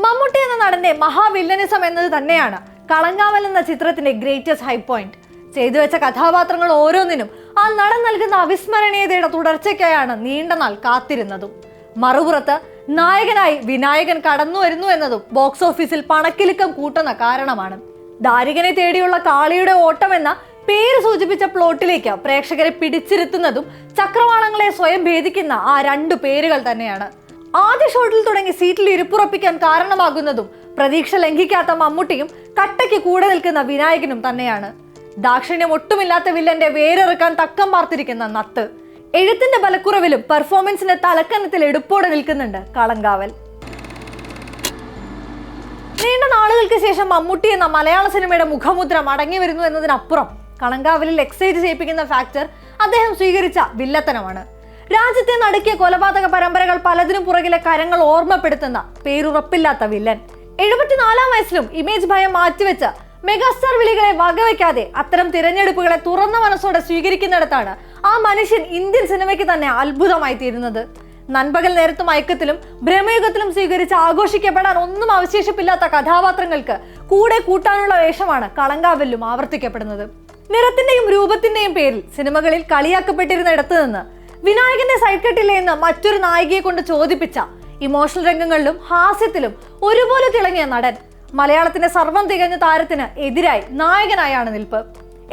മമ്മൂട്ടി എന്ന നടന്റെ മഹാവില്ലനിസം എന്നത് തന്നെയാണ് കളങ്കാവൽ എന്ന ചിത്രത്തിന്റെ ഗ്രേറ്റസ്റ്റ് ഹൈ പോയിന്റ്. ചെയ്തു വെച്ച കഥാപാത്രങ്ങൾ ഓരോന്നിനും ആ നടൻ നൽകുന്ന അവിസ്മരണീയതയുടെ തുടർച്ചയ്ക്കായാണ് നീണ്ട നാൾ കാത്തിരുന്നതും. മറുപുറത്ത് നായകനായി വിനായകൻ കടന്നു വരുന്നു എന്നതും ബോക്സ് ഓഫീസിൽ പണക്കിലുക്കം കൂട്ടുന്ന കാരണമാണ്. ദാരികനെ തേടിയുള്ള കാളിയുടെ ഓട്ടം എന്ന പേര് സൂചിപ്പിച്ച പ്ലോട്ടിലേക്ക് പ്രേക്ഷകരെ പിടിച്ചിരുത്തുന്നതും ചക്രവാളങ്ങളെ സ്വയം ഭേദിക്കുന്ന ആ രണ്ടു പേരുകൾ തന്നെയാണ്. ആദ്യ ഷോട്ടിൽ തുടങ്ങി സീറ്റിൽ ഇരിപ്പുറപ്പിക്കാൻ കാരണമാകുന്നതും പ്രതീക്ഷ ലംഘിക്കാത്ത മമ്മൂട്ടിയും കട്ടയ്ക്ക് കൂടെ നിൽക്കുന്ന വിനായകനും തന്നെയാണ്. ദാക്ഷിണ്യം ഒട്ടുമില്ലാത്ത വില്ലന്റെ വേരെറുക്കാൻ തക്കം പാർത്തിരിക്കുന്ന നത്ത്. എഴുത്തിന്റെ ബലക്കുറവിലും പെർഫോമൻസിന്റെ തലക്കനത്തിൽ എടുപ്പോടെ നിൽക്കുന്നുണ്ട് കളങ്കാവൽ. നീണ്ട നാളുകൾക്ക് ശേഷം മമ്മൂട്ടി എന്ന മലയാള സിനിമയുടെ മുഖമുദ്ര മടങ്ങി വരുന്നു എന്നതിനപ്പുറം കളങ്കാവലിൽ എക്സൈറ്റ് ചെയ്യിപ്പിക്കുന്ന ഫാക്ടർ അദ്ദേഹം സ്വീകരിച്ച വില്ലത്തനമാണ്. രാജ്യത്തെ നടുക്കിയ കൊലപാതക പരമ്പരകൾ പലതിനും പുറകിലെ കരങ്ങൾ ഓർമ്മപ്പെടുത്തുന്ന പേരുറപ്പില്ലാത്ത വില്ലൻ. 74-ാം വയസ്സിലും ഇമേജ് ഭയം മാറ്റിവെച്ച് മെഗാസ്റ്റാർ വിളികളെ വകവയ്ക്കാതെ അത്തരം തിരഞ്ഞെടുപ്പുകളെ തുറന്ന മനസ്സോടെ സ്വീകരിക്കുന്നിടത്താണ് ആ മനുഷ്യൻ ഇന്ത്യൻ സിനിമയ്ക്ക് തന്നെ അത്ഭുതമായി തീരുന്നത്. നൻപകൽ നേരത്ത് മയക്കത്തിലും ഭ്രമയുഗത്തിലും സ്വീകരിച്ച് ആഘോഷിക്കപ്പെടാൻ ഒന്നും അവശേഷിപ്പില്ലാത്ത കഥാപാത്രങ്ങൾക്ക് കൂടെ കൂട്ടാനുള്ള വേഷമാണ് കളങ്കാവലിലും ആവർത്തിക്കപ്പെടുന്നത്. നിറത്തിന്റെയും രൂപത്തിന്റെയും പേരിൽ സിനിമകളിൽ കളിയാക്കപ്പെട്ടിരുന്നിടത്ത് നിന്ന് വിനായകന്റെ സൈഡ് കട്ടില്ലേ എന്ന് മറ്റൊരു നായികയെ കൊണ്ട് ചോദിപ്പിച്ച ഇമോഷണൽ രംഗങ്ങളിലും ഹാസ്യത്തിലും ഒരുപോലെ തിളങ്ങിയ നടൻ മലയാളത്തിന്റെ സർവം തികഞ്ഞ താരത്തിന് എതിരായി നായകനായാണ് നിൽപ്പ്.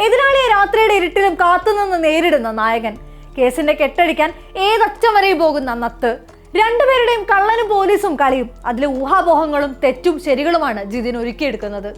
എതിരാളിയെ രാത്രിയുടെ ഇരുട്ടിലും കാത്തുനിന്ന് നേരിടുന്ന നായകൻ. കേസിന്റെ കെട്ടടിക്കാൻ ഏതറ്റം വരെയും പോകുന്ന നത്ത്. രണ്ടുപേരുടെയും കള്ളനും പോലീസും കളിയും അതിലെ ഊഹാപോഹങ്ങളും തെറ്റും ശരികളുമാണ് ജിതിൻ ഒരുക്കിയെടുക്കുന്നത്.